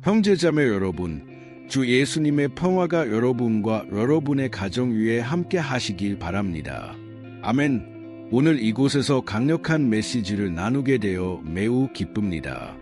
형제자매 여러분, 주 예수님의 평화가 여러분과 여러분의 가정 위에 함께 하시길 바랍니다. 아멘. 오늘 이곳에서 강력한 메시지를 나누게 되어 매우 기쁩니다.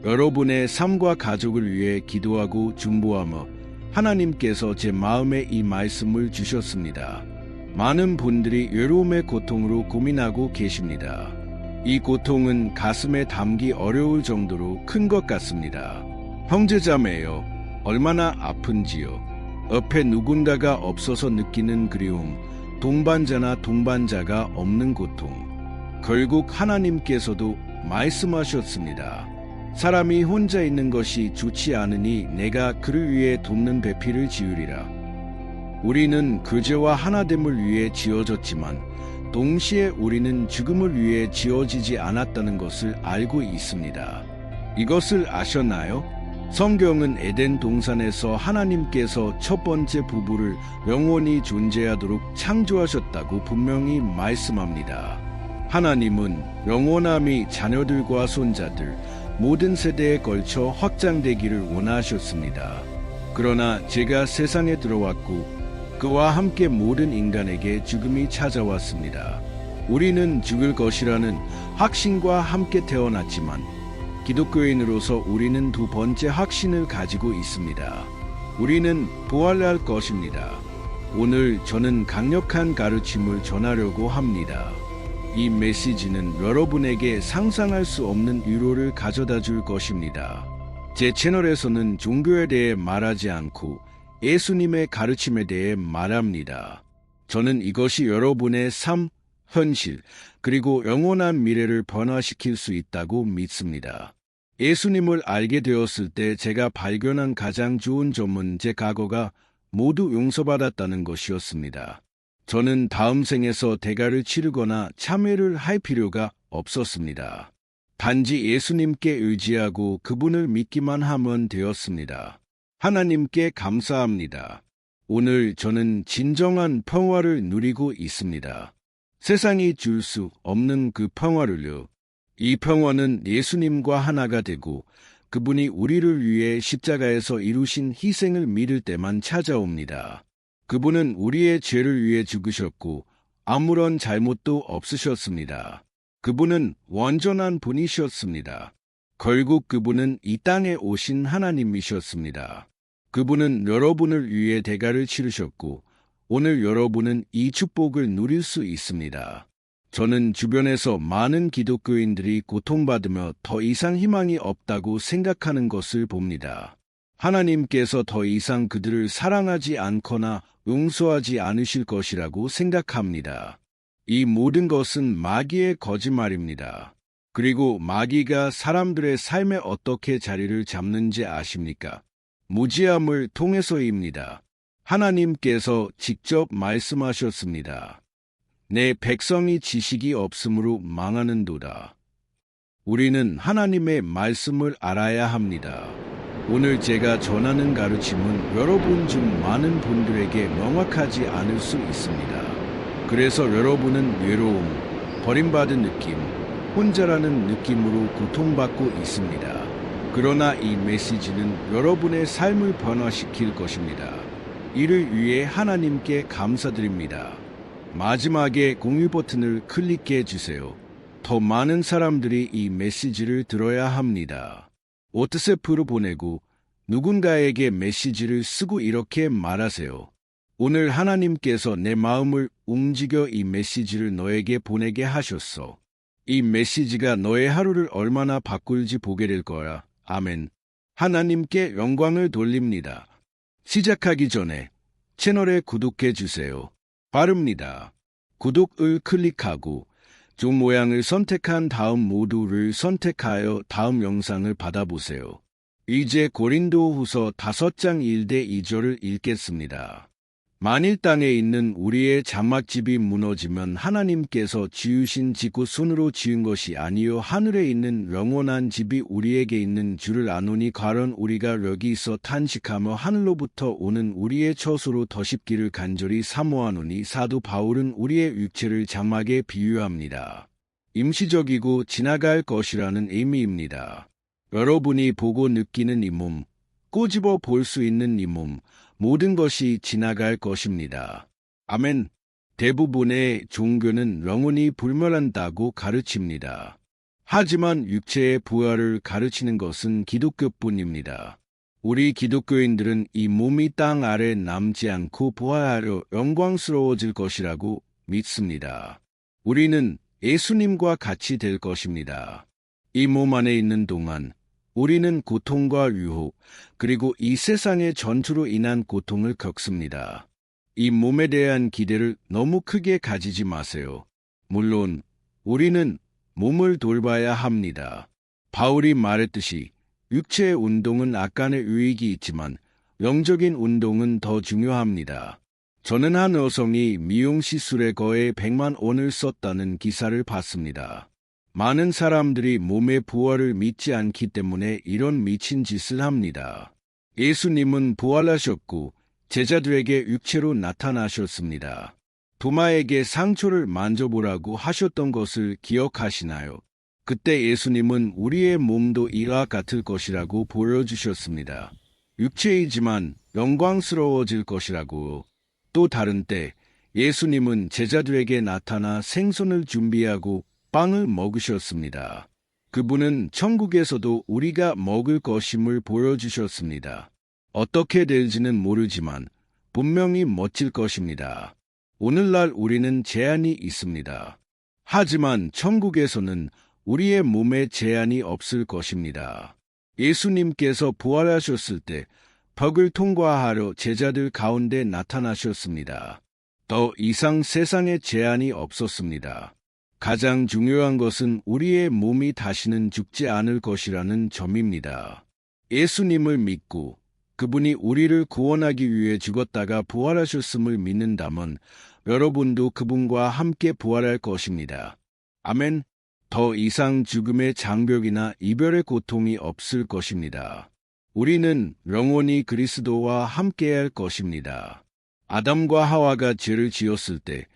여러분의 삶과 가족을 위해 기도하고 중보하며 하나님께서 제 마음에 이 말씀을 주셨습니다. 많은 분들이 외로움의 고통으로 고민하고 계십니다. 이 고통은 가슴에 담기 어려울 정도로 큰 것 같습니다. 형제자매여, 얼마나 아픈지요. 옆에 누군가가 없어서 느끼는 그리움, 동반자나 동반자가 없는 고통. 결국 하나님께서도 말씀하셨습니다. 사람이 혼자 있는 것이 좋지 않으니 내가 그를 위해 돕는 배필을 지으리라. 우리는 그제와 하나됨을 위해 지어졌지만 동시에 우리는 죽음을 위해 지어지지 않았다는 것을 알고 있습니다. 이것을 아셨나요? 성경은 에덴 동산에서 하나님께서 첫 번째 부부를 영원히 존재하도록 창조하셨다고 분명히 말씀합니다. 하나님은 영원함이 자녀들과 손자들, 모든 세대에 걸쳐 확장되기를 원하셨습니다. 그러나 제가 세상에 들어왔고 그와 함께 모든 인간에게 죽음이 찾아왔습니다. 우리는 죽을 것이라는 확신과 함께 태어났지만 기독교인으로서 우리는 두 번째 확신을 가지고 있습니다. 우리는 부활할 것입니다. 오늘 저는 강력한 가르침을 전하려고 합니다. 이 메시지는 여러분에게 상상할 수 없는 위로를 가져다 줄 것입니다. 제 채널에서는 종교에 대해 말하지 않고 예수님의 가르침에 대해 말합니다. 저는 이것이 여러분의 삶, 현실, 그리고 영원한 미래를 변화시킬 수 있다고 믿습니다. 예수님을 알게 되었을 때 제가 발견한 가장 좋은 점은 제 과거가 모두 용서받았다는 것이었습니다. 저는 다음 생에서 대가를 치르거나 참회를 할 필요가 없었습니다. 단지 예수님께 의지하고 그분을 믿기만 하면 되었습니다. 하나님께 감사합니다. 오늘 저는 진정한 평화를 누리고 있습니다. 세상이 줄 수 없는 그 평화를요. 이 평화는 예수님과 하나가 되고 그분이 우리를 위해 십자가에서 이루신 희생을 믿을 때만 찾아옵니다. 그분은 우리의 죄를 위해 죽으셨고 아무런 잘못도 없으셨습니다. 그분은 완전한 분이셨습니다. 결국 그분은 이 땅에 오신 하나님이셨습니다. 그분은 여러분을 위해 대가를 치르셨고 오늘 여러분은 이 축복을 누릴 수 있습니다. 저는 주변에서 많은 기독교인들이 고통받으며 더 이상 희망이 없다고 생각하는 것을 봅니다. 하나님께서 더 이상 그들을 사랑하지 않거나 용서하지 않으실 것이라고 생각합니다. 이 모든 것은 마귀의 거짓말입니다. 그리고 마귀가 사람들의 삶에 어떻게 자리를 잡는지 아십니까? 무지함을 통해서입니다. 하나님께서 직접 말씀하셨습니다. 내 백성이 지식이 없으므로 망하는도다. 우리는 하나님의 말씀을 알아야 합니다. 오늘 제가 전하는 가르침은 여러분 중 많은 분들에게 명확하지 않을 수 있습니다. 그래서 여러분은 외로움, 버림받은 느낌, 혼자라는 느낌으로 고통받고 있습니다. 그러나 이 메시지는 여러분의 삶을 변화시킬 것입니다. 이를 위해 하나님께 감사드립니다. 마지막에 공유 버튼을 클릭해 주세요. 더 많은 사람들이 이 메시지를 들어야 합니다. 워트스앱으로 보내고 누군가에게 메시지를 쓰고 이렇게 말하세요. 오늘 하나님께서 내 마음을 움직여 이 메시지를 너에게 보내게 하셨어. 이 메시지가 너의 하루를 얼마나 바꿀지 보게 될 거야. 아멘. 하나님께 영광을 돌립니다. 시작하기 전에 채널에 구독해 주세요. 바릅니다. 구독을 클릭하고 종 모양을 선택한 다음 모두를 선택하여 다음 영상을 받아보세요. 이제 고린도후서 5장 1대 2절을 읽겠습니다. 만일 땅에 있는 우리의 장막집이 무너지면 하나님께서 지으신 집곧 손으로 지은 것이 아니요 하늘에 있는 영원한 집이 우리에게 있는 줄을 아노니 가론 우리가 여기서 탄식하며 하늘로부터 오는 우리의 처소로 더 쉽기를 간절히 사모하노니 사도 바울은 우리의 육체를 장막에 비유합니다. 임시적이고 지나갈 것이라는 의미입니다. 여러분이 보고 느끼는 이 몸, 꼬집어 볼 수 있는 이 몸, 모든 것이 지나갈 것입니다. 아멘. 대부분의 종교는 영혼이 불멸한다고 가르칩니다. 하지만 육체의 부활을 가르치는 것은 기독교뿐입니다. 우리 기독교인들은 이 몸이 땅 아래 남지 않고 부활하여 영광스러워질 것이라고 믿습니다. 우리는 예수님과 같이 될 것입니다. 이 몸 안에 있는 동안 우리는 고통과 유혹, 그리고 이 세상의 전투로 인한 고통을 겪습니다. 이 몸에 대한 기대를 너무 크게 가지지 마세요. 물론 우리는 몸을 돌봐야 합니다. 바울이 말했듯이 육체의 운동은 약간의 유익이 있지만 영적인 운동은 더 중요합니다. 저는 한 여성이 미용 시술에 거의 100만 원을 썼다는 기사를 봤습니다. 많은 사람들이 몸의 부활을 믿지 않기 때문에 이런 미친 짓을 합니다. 예수님은 부활하셨고 제자들에게 육체로 나타나셨습니다. 도마에게 상처를 만져보라고 하셨던 것을 기억하시나요? 그때 예수님은 우리의 몸도 이와 같을 것이라고 보여주셨습니다. 육체이지만 영광스러워질 것이라고. 또 다른 때 예수님은 제자들에게 나타나 생선을 준비하고 빵을 먹으셨습니다. 그분은 천국에서도 우리가 먹을 것임을 보여주셨습니다. 어떻게 될지는 모르지만 분명히 멋질 것입니다. 오늘날 우리는 제한이 있습니다. 하지만 천국에서는 우리의 몸에 제한이 없을 것입니다. 예수님께서 부활하셨을 때 벽을 통과하려 제자들 가운데 나타나셨습니다. 더 이상 세상에 제한이 없었습니다. 가장 중요한 것은 우리의 몸이 다시는 죽지 않을 것이라는 점입니다. 예수님을 믿고 그분이 우리를 구원하기 위해 죽었다가 부활하셨음을 믿는다면 여러분도 그분과 함께 부활할 것입니다. 아멘. 더 이상 죽음의 장벽이나 이별의 고통이 없을 것입니다. 우리는 영원히 그리스도와 함께할 것입니다. 아담과 하와가 죄를 지었을 때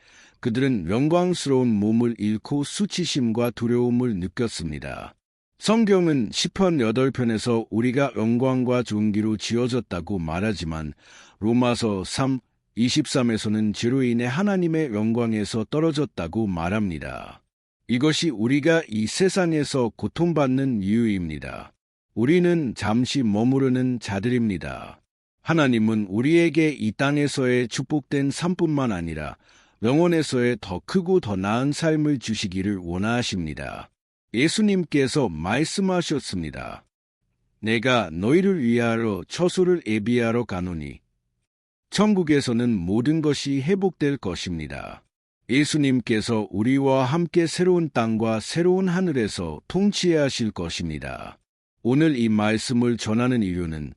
그들은 영광스러운 몸을 잃고 수치심과 두려움을 느꼈습니다. 성경은 시편 8편에서 우리가 영광과 존귀로 지어졌다고 말하지만 로마서 3:23에서는 죄로 인해 하나님의 영광에서 떨어졌다고 말합니다. 이것이 우리가 이 세상에서 고통받는 이유입니다. 우리는 잠시 머무르는 자들입니다. 하나님은 우리에게 이 땅에서의 축복된 삶뿐만 아니라 영원에서의 더 크고 더 나은 삶을 주시기를 원하십니다. 예수님께서 말씀하셨습니다. 내가 너희를 위하여 처소를 예비하러 가노니 천국에서는 모든 것이 회복될 것입니다. 예수님께서 우리와 함께 새로운 땅과 새로운 하늘에서 통치하실 것입니다. 오늘 이 말씀을 전하는 이유는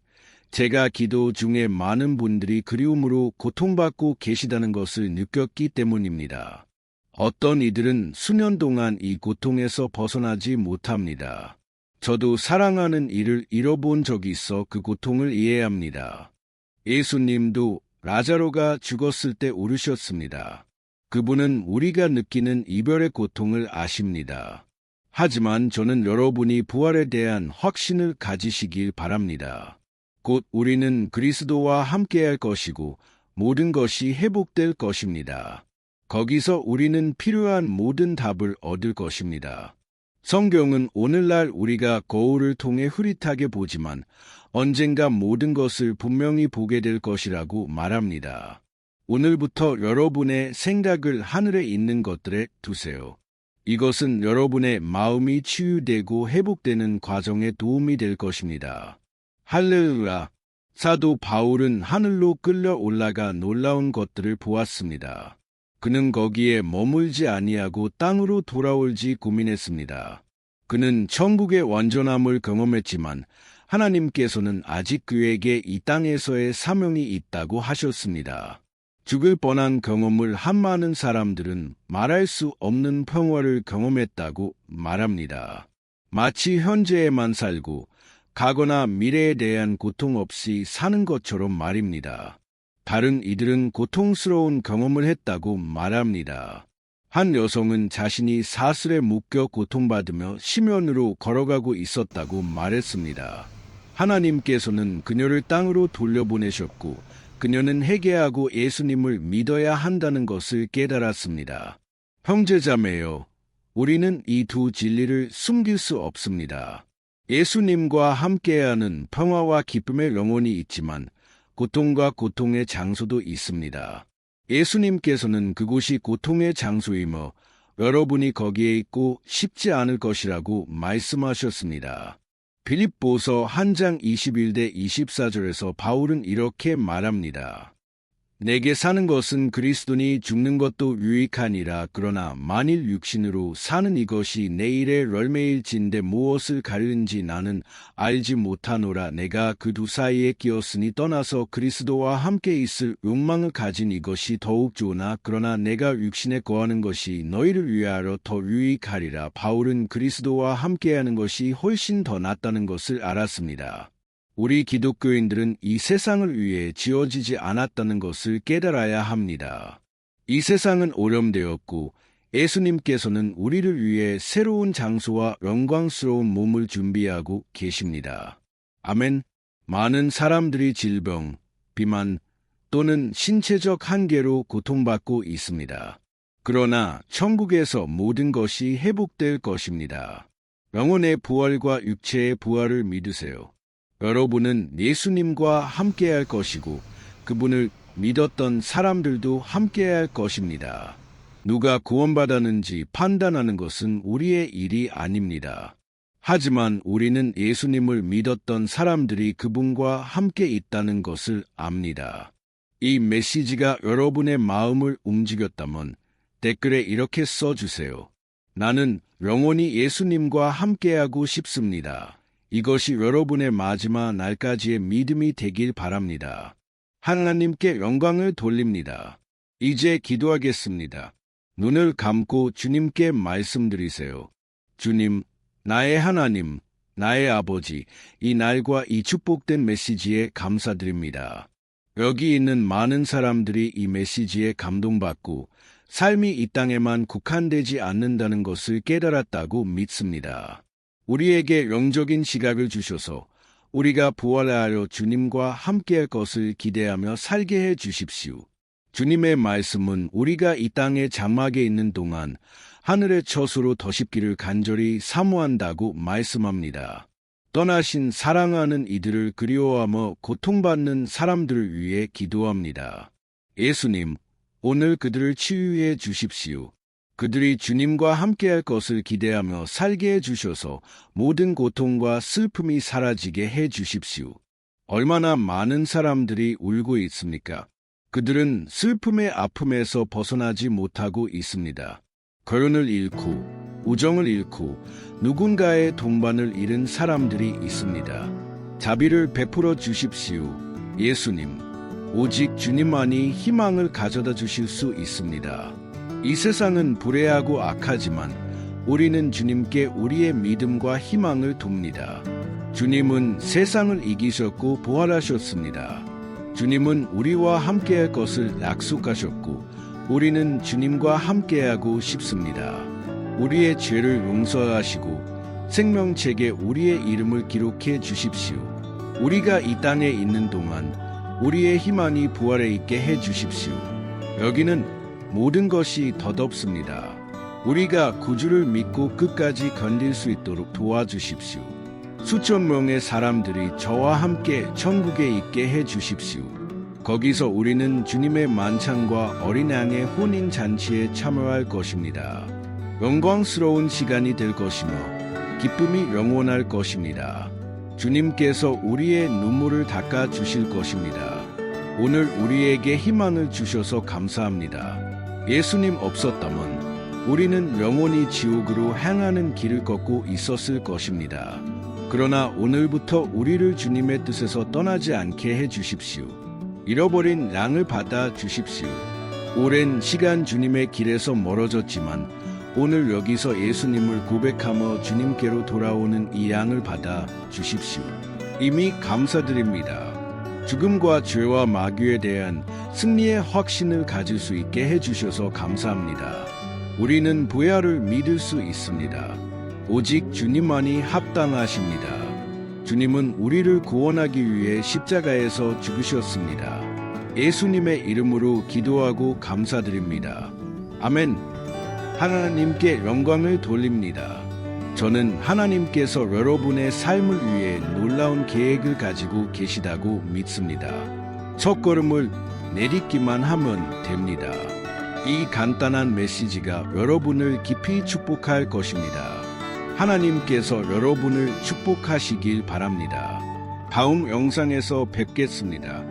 제가 기도 중에 많은 분들이 그리움으로 고통받고 계시다는 것을 느꼈기 때문입니다. 어떤 이들은 수년 동안 이 고통에서 벗어나지 못합니다. 저도 사랑하는 이를 잃어본 적이 있어 그 고통을 이해합니다. 예수님도 라자로가 죽었을 때 울으셨습니다. 그분은 우리가 느끼는 이별의 고통을 아십니다. 하지만 저는 여러분이 부활에 대한 확신을 가지시길 바랍니다. 곧 우리는 그리스도와 함께할 것이고 모든 것이 회복될 것입니다. 거기서 우리는 필요한 모든 답을 얻을 것입니다. 성경은 오늘날 우리가 거울을 통해 흐릿하게 보지만 언젠가 모든 것을 분명히 보게 될 것이라고 말합니다. 오늘부터 여러분의 생각을 하늘에 있는 것들에 두세요. 이것은 여러분의 마음이 치유되고 회복되는 과정에 도움이 될 것입니다. 할렐루야! 사도 바울은 하늘로 끌려 올라가 놀라운 것들을 보았습니다. 그는 거기에 머물지 아니하고 땅으로 돌아올지 고민했습니다. 그는 천국의 완전함을 경험했지만 하나님께서는 아직 그에게 이 땅에서의 사명이 있다고 하셨습니다. 죽을 뻔한 경험을 한 많은 사람들은 말할 수 없는 평화를 경험했다고 말합니다. 마치 현재에만 살고 과거나 미래에 대한 고통 없이 사는 것처럼 말입니다. 다른 이들은 고통스러운 경험을 했다고 말합니다. 한 여성은 자신이 사슬에 묶여 고통받으며 심연으로 걸어가고 있었다고 말했습니다. 하나님께서는 그녀를 땅으로 돌려보내셨고 그녀는 회개하고 예수님을 믿어야 한다는 것을 깨달았습니다. 형제자매여, 우리는 이 두 진리를 숨길 수 없습니다. 예수님과 함께하는 평화와 기쁨의 영혼이 있지만 고통과 고통의 장소도 있습니다. 예수님께서는 그곳이 고통의 장소이며 여러분이 거기에 있고 싶지 않을 것이라고 말씀하셨습니다. 빌립보서 1장 21대 24절에서 바울은 이렇게 말합니다. 내게 사는 것은 그리스도니 죽는 것도 유익하니라. 그러나 만일 육신으로 사는 이것이 내일의 열매일진데 무엇을 가르는지 나는 알지 못하노라. 내가 그 두 사이에 끼었으니 떠나서 그리스도와 함께 있을 욕망을 가진 이것이 더욱 좋으나 그러나 내가 육신에 거하는 것이 너희를 위하여 더 유익하리라. 바울은 그리스도와 함께하는 것이 훨씬 더 낫다는 것을 알았습니다. 우리 기독교인들은 이 세상을 위해 지어지지 않았다는 것을 깨달아야 합니다. 이 세상은 오염되었고 예수님께서는 우리를 위해 새로운 장소와 영광스러운 몸을 준비하고 계십니다. 아멘. 많은 사람들이 질병, 비만 또는 신체적 한계로 고통받고 있습니다. 그러나 천국에서 모든 것이 회복될 것입니다. 영혼의 부활과 육체의 부활을 믿으세요. 여러분은 예수님과 함께할 것이고 그분을 믿었던 사람들도 함께할 것입니다. 누가 구원받았는지 판단하는 것은 우리의 일이 아닙니다. 하지만 우리는 예수님을 믿었던 사람들이 그분과 함께 있다는 것을 압니다. 이 메시지가 여러분의 마음을 움직였다면 댓글에 이렇게 써주세요. 나는 영원히 예수님과 함께하고 싶습니다. 이것이 여러분의 마지막 날까지의 믿음이 되길 바랍니다. 하나님께 영광을 돌립니다. 이제 기도하겠습니다. 눈을 감고 주님께 말씀드리세요. 주님, 나의 하나님, 나의 아버지, 이 날과 이 축복된 메시지에 감사드립니다. 여기 있는 많은 사람들이 이 메시지에 감동받고 삶이 이 땅에만 국한되지 않는다는 것을 깨달았다고 믿습니다. 우리에게 영적인 시각을 주셔서 우리가 부활하여 주님과 함께할 것을 기대하며 살게 해 주십시오. 주님의 말씀은 우리가 이 땅의 장막에 있는 동안 하늘의 처소로 더십기를 간절히 사모한다고 말씀합니다. 떠나신 사랑하는 이들을 그리워하며 고통받는 사람들을 위해 기도합니다. 예수님, 오늘 그들을 치유해 주십시오. 그들이 주님과 함께할 것을 기대하며 살게 해주셔서 모든 고통과 슬픔이 사라지게 해주십시오. 얼마나 많은 사람들이 울고 있습니까? 그들은 슬픔의 아픔에서 벗어나지 못하고 있습니다. 결혼을 잃고, 우정을 잃고, 누군가의 동반을 잃은 사람들이 있습니다. 자비를 베풀어 주십시오. 예수님, 오직 주님만이 희망을 가져다 주실 수 있습니다. 이 세상은 불의하고 악하지만 우리는 주님께 우리의 믿음과 희망을 둡니다. 주님은 세상을 이기셨고 부활하셨습니다. 주님은 우리와 함께할 것을 약속하셨고 우리는 주님과 함께하고 싶습니다. 우리의 죄를 용서하시고 생명책에 우리의 이름을 기록해 주십시오. 우리가 이 땅에 있는 동안 우리의 희망이 부활해 있게 해 주십시오. 여기는 모든 것이 덧없습니다. 우리가 구주를 믿고 끝까지 견딜 수 있도록 도와주십시오. 수천 명의 사람들이 저와 함께 천국에 있게 해 주십시오. 거기서 우리는 주님의 만찬과 어린 양의 혼인 잔치에 참여할 것입니다. 영광스러운 시간이 될 것이며 기쁨이 영원할 것입니다. 주님께서 우리의 눈물을 닦아 주실 것입니다. 오늘 우리에게 희망을 주셔서 감사합니다. 예수님 없었다면 우리는 영원히 지옥으로 향하는 길을 걷고 있었을 것입니다. 그러나 오늘부터 우리를 주님의 뜻에서 떠나지 않게 해 주십시오. 잃어버린 양을 받아 주십시오. 오랜 시간 주님의 길에서 멀어졌지만 오늘 여기서 예수님을 고백하며 주님께로 돌아오는 이 양을 받아 주십시오. 이미 감사드립니다. 죽음과 죄와 마귀에 대한 승리의 확신을 가질 수 있게 해주셔서 감사합니다. 우리는 부활을 믿을 수 있습니다. 오직 주님만이 합당하십니다. 주님은 우리를 구원하기 위해 십자가에서 죽으셨습니다. 예수님의 이름으로 기도하고 감사드립니다. 아멘. 하나님께 영광을 돌립니다. 저는 하나님께서 여러분의 삶을 위해 놀라운 계획을 가지고 계시다고 믿습니다. 첫걸음을 내딛기만 하면 됩니다. 이 간단한 메시지가 여러분을 깊이 축복할 것입니다. 하나님께서 여러분을 축복하시길 바랍니다. 다음 영상에서 뵙겠습니다.